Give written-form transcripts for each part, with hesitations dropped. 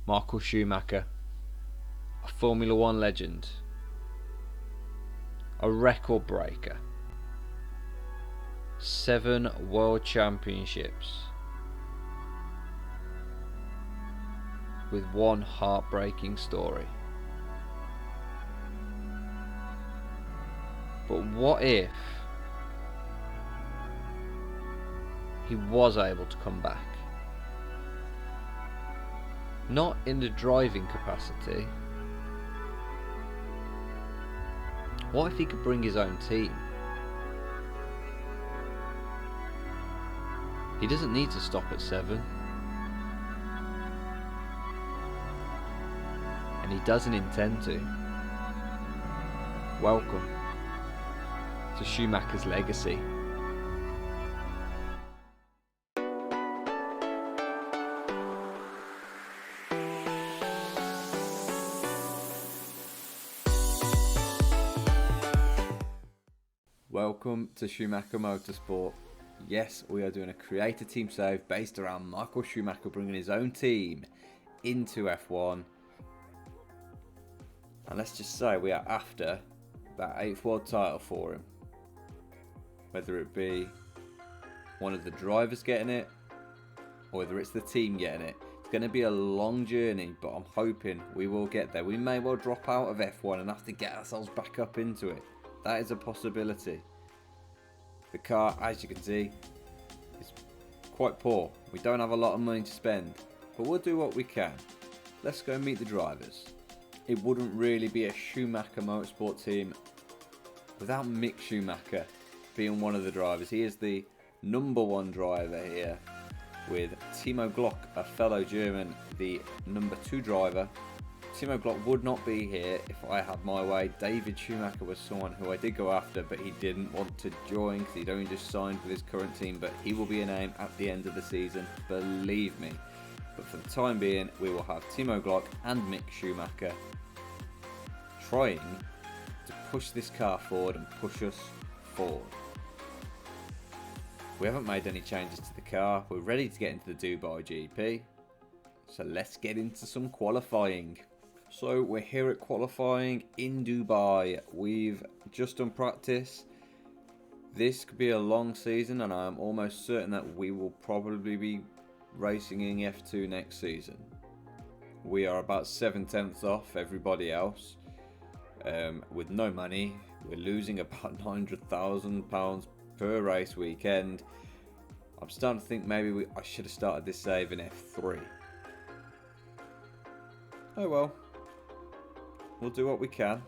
Michael Schumacher, a Formula One legend, a record breaker, 7 world championships, with one heartbreaking story. But what if he was able to come back? Not in the driving capacity. What if he could bring his own team? He doesn't need to stop at 7. And he doesn't intend to. Welcome to Schumacher's legacy. Welcome to Schumacher Motorsport. Yes, we are doing a creator team save based around Michael Schumacher bringing his own team into F1. And let's just say we are after that 8th world title for him. Whether it be one of the drivers getting it, or whether it's the team getting it. It's going to be a long journey, but I'm hoping we will get there. We may well drop out of F1 and have to get ourselves back up into it. That is a possibility. The car, as you can see, is quite poor. We don't have a lot of money to spend, but we'll do what we can. Let's go and meet the drivers. It wouldn't really be a Schumacher Motorsport team without Mick Schumacher being one of the drivers. He is the #1 driver here, with Timo Glock, a fellow German, the #2 driver. Timo Glock would not be here if I had my way. David Schumacher was someone who I did go after, but he didn't want to join because he'd only just signed with his current team, but he will be a name at the end of the season, believe me. But for the time being, we will have Timo Glock and Mick Schumacher trying to push this car forward and push us forward. We haven't made any changes to the car. We're ready to get into the Dubai GP. So let's get into some qualifying. So we're here at qualifying in Dubai. We've just done practice. This could be a long season, and I'm almost certain that we will probably be racing in F2 next season. We are about 7/10 off everybody else, with no money. We're losing about £900,000 per race weekend. I'm starting to think maybe I should have started this save in F3. Oh well. We'll do what we can.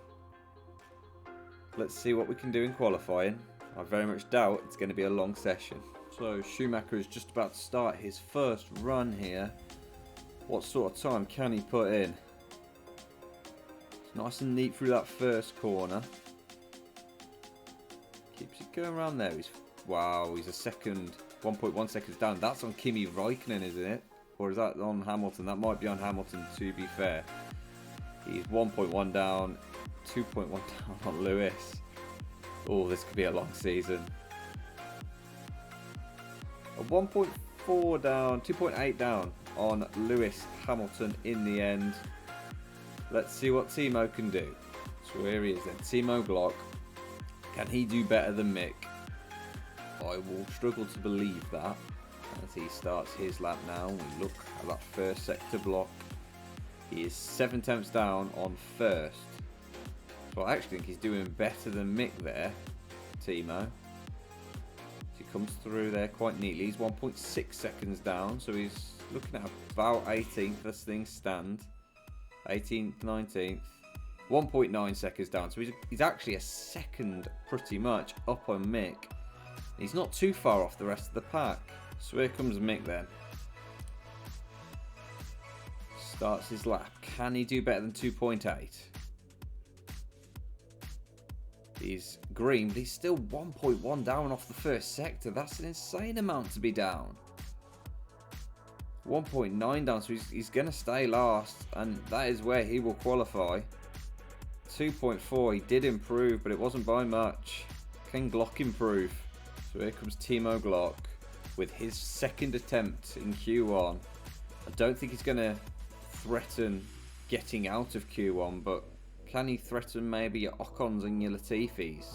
Let's see what we can do in qualifying. I very much doubt it's going to be a long session. So Schumacher is just about to start his first run here. What sort of time can he put in? It's nice and neat through that first corner. Keeps it going around there. Wow, he's a second, 1.1 seconds down. That's on Kimi Raikkonen, isn't it? Or is that on Hamilton? That might be on Hamilton, to be fair. He's 1.1 down, 2.1 down on Lewis. Oh, this could be a long season. A 1.4 down, 2.8 down on Lewis Hamilton in the end. Let's see what Timo can do. So here he is then, Timo Glock. Can he do better than Mick? I will struggle to believe that as he starts his lap now. We look at that first sector block. He is 7/10 down on first. So I actually think he's doing better than Mick there, Timo. He comes through there quite neatly. He's 1.6 seconds down, so he's looking at about 18th as things stand. 18th, 19th. 1.9 seconds down, so he's actually a second pretty much up on Mick. He's not too far off the rest of the pack. So here comes Mick then. Starts his lap. Can he do better than 2.8? He's green, but he's still 1.1 down off the first sector. That's an insane amount to be down. 1.9 down, so he's going to stay last, and that is where he will qualify. 2.4, he did improve, but it wasn't by much. Can Glock improve? So here comes Timo Glock with his second attempt in Q1. I don't think he's going to threaten getting out of Q1, but can he threaten maybe your Ocons and your Latifis?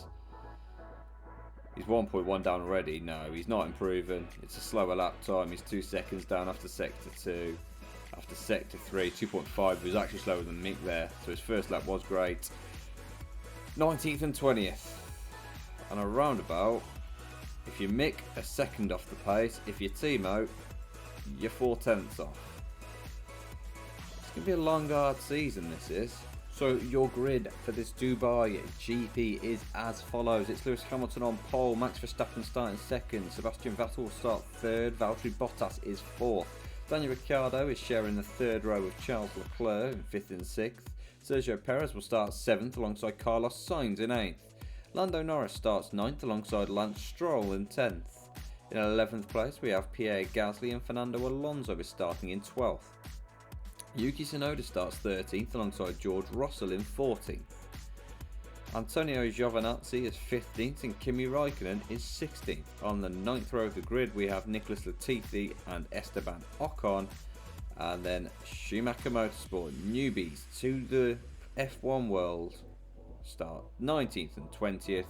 He's 1.1 down already. No, he's not improving. It's a slower lap time. He's 2 seconds down after sector 2. After sector 3, 2.5 was actually slower than Mick there. So his first lap was great. 19th and 20th. And a roundabout, if you Mick, a second off the pace. If you're Timo, you're 4/10 off. It's going to be a long, hard season, this is. So your grid for this Dubai GP is as follows. It's Lewis Hamilton on pole, Max Verstappen starting second, Sebastian Vettel will start third, Valtteri Bottas is fourth. Daniel Ricciardo is sharing the third row with Charles Leclerc in 5th and 6th. Sergio Perez will start 7th alongside Carlos Sainz in 8th. Lando Norris starts 9th alongside Lance Stroll in 10th. In 11th place we have Pierre Gasly and Fernando Alonso is starting in 12th. Yuki Tsunoda starts 13th alongside George Russell in 14th. Antonio Giovinazzi is 15th and Kimi Raikkonen is 16th. On the 9th row of the grid we have Nicholas Latifi and Esteban Ocon. And then Schumacher Motorsport newbies to the F1 world start 19th and 20th.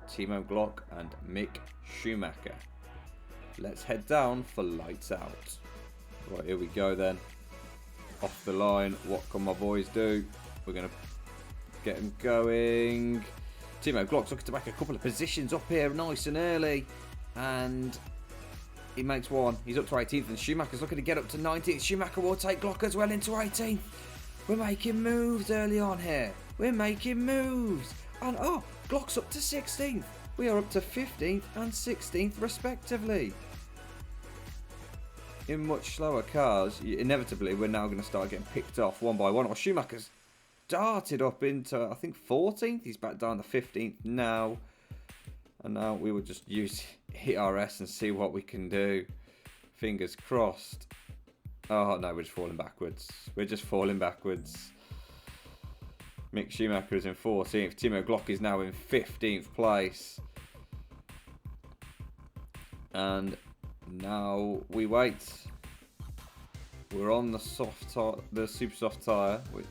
Timo Glock and Mick Schumacher. Let's head down for lights out. Right, here we go then. Off the line, what can my boys do? We're going to get them going. Timo Glock's looking to make a couple of positions up here nice and early. And he makes one. He's up to 18th and Schumacher's looking to get up to 19th. Schumacher will take Glock as well into 18th. We're making moves early on here. We're making moves. And oh, Glock's up to 16th. We are up to 15th and 16th respectively. In much slower cars, inevitably we're now going to start getting picked off one by one. Or Schumacher's darted up into, I think, 14th. He's back down to 15th now. And now we will just use ERS and see what we can do. Fingers crossed. Oh no, we're just falling backwards. We're just falling backwards. Mick Schumacher is in 14th. Timo Glock is now in 15th place. And now we wait. We're on the super soft tyre, which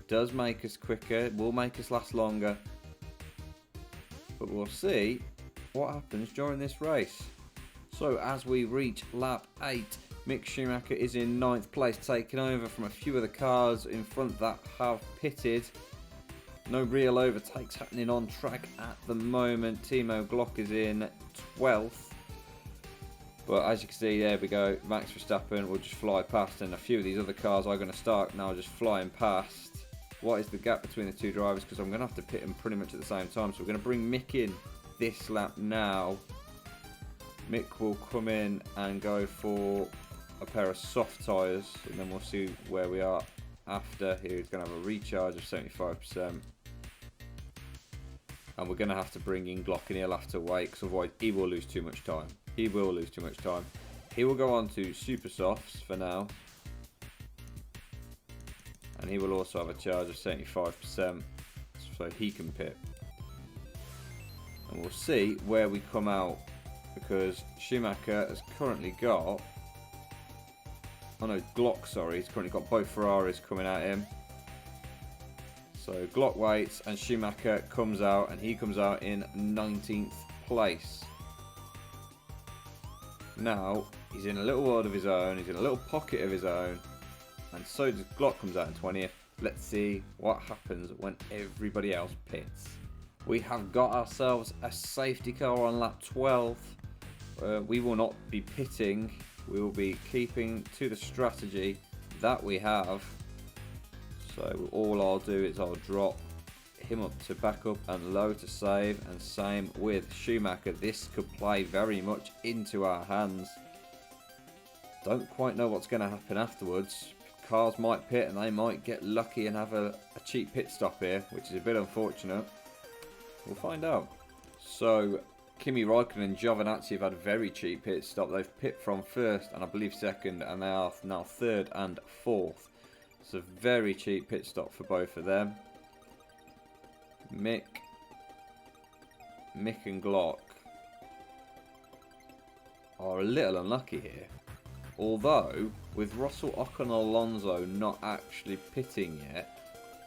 does make us quicker. It will make us last longer. But we'll see what happens during this race. So as we reach lap 8, Mick Schumacher is in 9th place, taking over from a few of the cars in front that have pitted. No real overtakes happening on track at the moment. Timo Glock is in 12th. But as you can see, there we go. Max Verstappen will just fly past, and a few of these other cars are going to start now just flying past. What is the gap between the two drivers? Because I'm going to have to pit them pretty much at the same time. So we're going to bring Mick in this lap now. Mick will come in and go for a pair of soft tyres, and then we'll see where we are after. Here he's going to have a recharge of 75%. And we're going to have to bring in Glock, and he'll have to wait, because otherwise he will lose too much time. He will lose too much time. He will go on to super softs for now. And he will also have a charge of 75%, so he can pit. And we'll see where we come out, because Schumacher has currently got... Oh no, Glock, sorry. He's currently got both Ferraris coming at him. So Glock waits and Schumacher comes out, and he comes out in 19th place. Now, he's in a little world of his own. He's in a little pocket of his own. And so does Glock comes out in 20th. Let's see what happens when everybody else pits. We have got ourselves a safety car on lap 12. We will not be pitting. We will be keeping to the strategy that we have. So all I'll do is I'll drop him up to backup and low to save, and same with Schumacher. This could play very much into our hands. Don't quite know what's going to happen afterwards. Cars might pit and they might get lucky and have a cheap pit stop here, which is a bit unfortunate. We'll find out. So Kimi Raikkonen and Giovinazzi have had a very cheap pit stop. They've pit from first and I believe second, and they are now third and fourth. It's a very cheap pit stop for both of them. Mick and Glock are a little unlucky here. Although with Russell, Ocon, Alonso not actually pitting yet,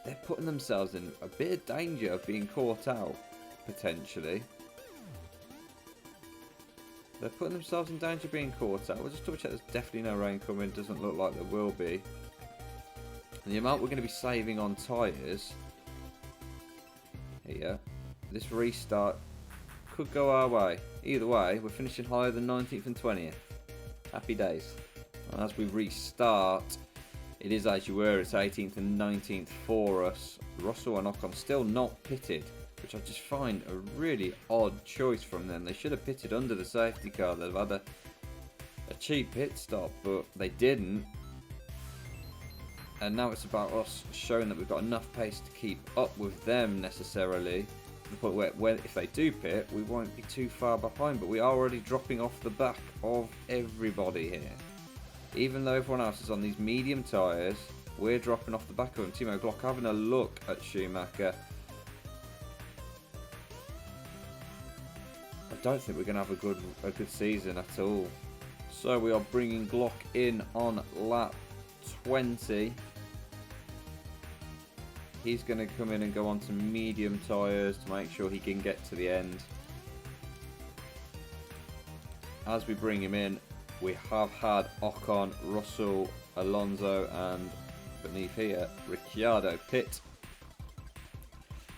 they're putting themselves in a bit of danger of being caught out, potentially. They're putting themselves in danger of being caught out. We'll just double check there's definitely no rain coming. Doesn't look like there will be. And the amount we're going to be saving on tyres here, this restart could go our way. Either way, we're finishing higher than 19th and 20th. Happy days. And as we restart, it is as you were. It's 18th and 19th for us. Russell and Ocon still not pitted, which I just find a really odd choice from them. They should have pitted under the safety car. They've had a cheap pit stop, but they didn't. And now it's about us showing that we've got enough pace to keep up with them necessarily. To the point where if they do pit, we won't be too far behind. But we are already dropping off the back of everybody here. Even though everyone else is on these medium tyres, we're dropping off the back of them. Timo Glock having a look at Schumacher. I don't think we're going to have a good season at all. So we are bringing Glock in on lap 20. He's going to come in and go on to medium tyres to make sure he can get to the end. As we bring him in, we have had Ocon, Russell, Alonso and beneath here Ricciardo pit,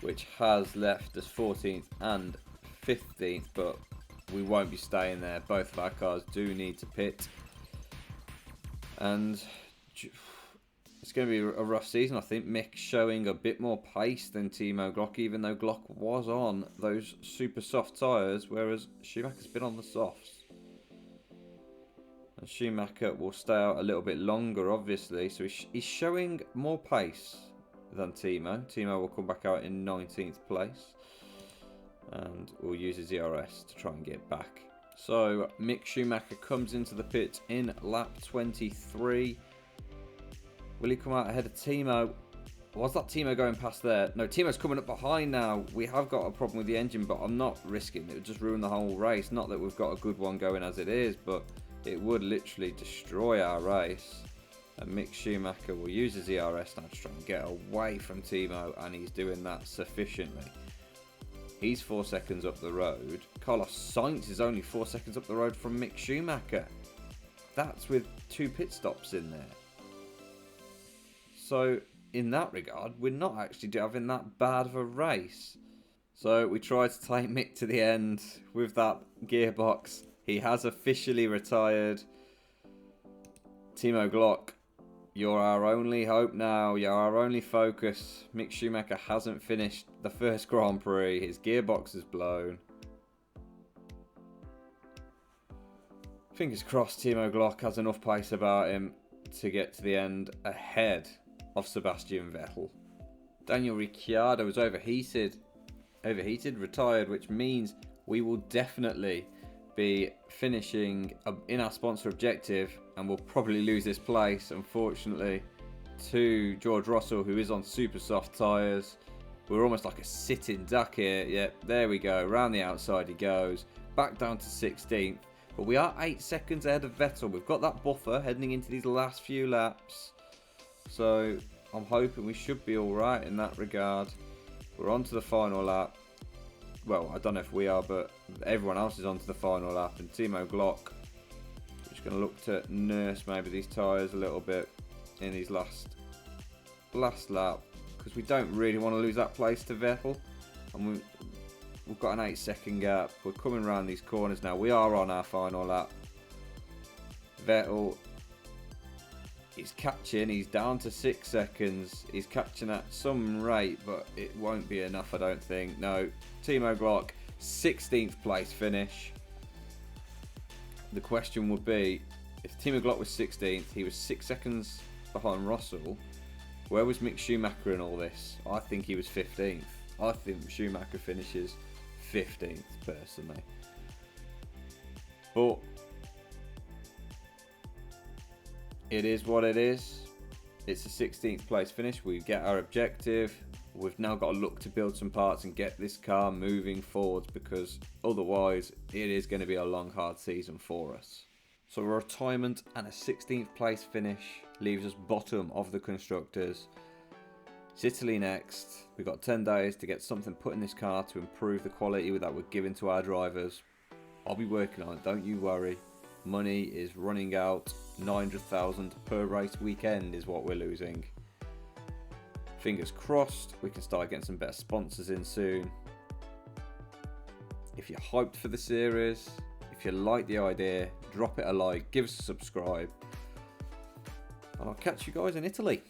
which has left us 14th and 15th, but we won't be staying there. Both of our cars do need to pit, and it's going to be a rough season. I think Mick showing a bit more pace than Timo Glock, even though Glock was on those super soft tyres, whereas Schumacher's been on the softs. And Schumacher will stay out a little bit longer, obviously, so he's showing more pace than Timo. Timo will come back out in 19th place, and we'll use his ERS to try and get back. So Mick Schumacher comes into the pit in lap 23. Will he come out ahead of Timo? Was that Timo going past there? No, Timo's coming up behind now. We have got a problem with the engine, but I'm not risking it. It would just ruin the whole race. Not that we've got a good one going as it is, but it would literally destroy our race. And Mick Schumacher will use his ERS now to try and get away from Timo, and he's doing that sufficiently. He's 4 seconds up the road. Carlos Sainz is only 4 seconds up the road from Mick Schumacher. That's with 2 pit stops in there. So in that regard, we're not actually having that bad of a race. So we tried to take Mick to the end with that gearbox. He has officially retired. Timo Glock, you're our only hope now. You're our only focus. Mick Schumacher hasn't finished the first Grand Prix. His gearbox is blown. Fingers crossed Timo Glock has enough pace about him to get to the end ahead of Sebastian Vettel. Daniel Ricciardo was overheated, retired, which means we will definitely be finishing in our sponsor objective, and we'll probably lose this place, unfortunately, to George Russell, who is on super soft tyres. We're almost like a sitting duck here. Yep, there we go. Round the outside he goes. Back down to 16th. But we are 8 seconds ahead of Vettel. We've got that buffer heading into these last few laps. So I'm hoping we should be alright in that regard. We're on to the final lap. Well, I don't know if we are, but everyone else is on to the final lap. And Timo Glock is going to look to nurse maybe these tyres a little bit in these last lap, because we don't really want to lose that place to Vettel. And we've got an 8 second gap. We're coming around these corners now. We are on our final lap. Vettel is catching. He's down to 6 seconds. He's catching at some rate, but it won't be enough, I don't think. No, Timo Glock, 16th place finish. The question would be, if Timo Glock was 16th, he was 6 seconds behind Russell. Where was Mick Schumacher in all this? I think he was 15th. I think Schumacher finishes 15th, personally. But it is what it is. It's a 16th place finish. We get our objective. We've now got to look to build some parts and get this car moving forwards, because otherwise it is going to be a long, hard season for us. So a retirement and a 16th place finish leaves us bottom of the constructors. It's Italy next. We've got 10 days to get something put in this car to improve the quality that we're giving to our drivers. I'll be working on it, don't you worry. Money is running out. 900,000 per race weekend is what we're losing. Fingers crossed we can start getting some better sponsors in soon. If you're hyped for the series, if you like the idea, drop it a like, give us a subscribe, and I'll catch you guys in Italy.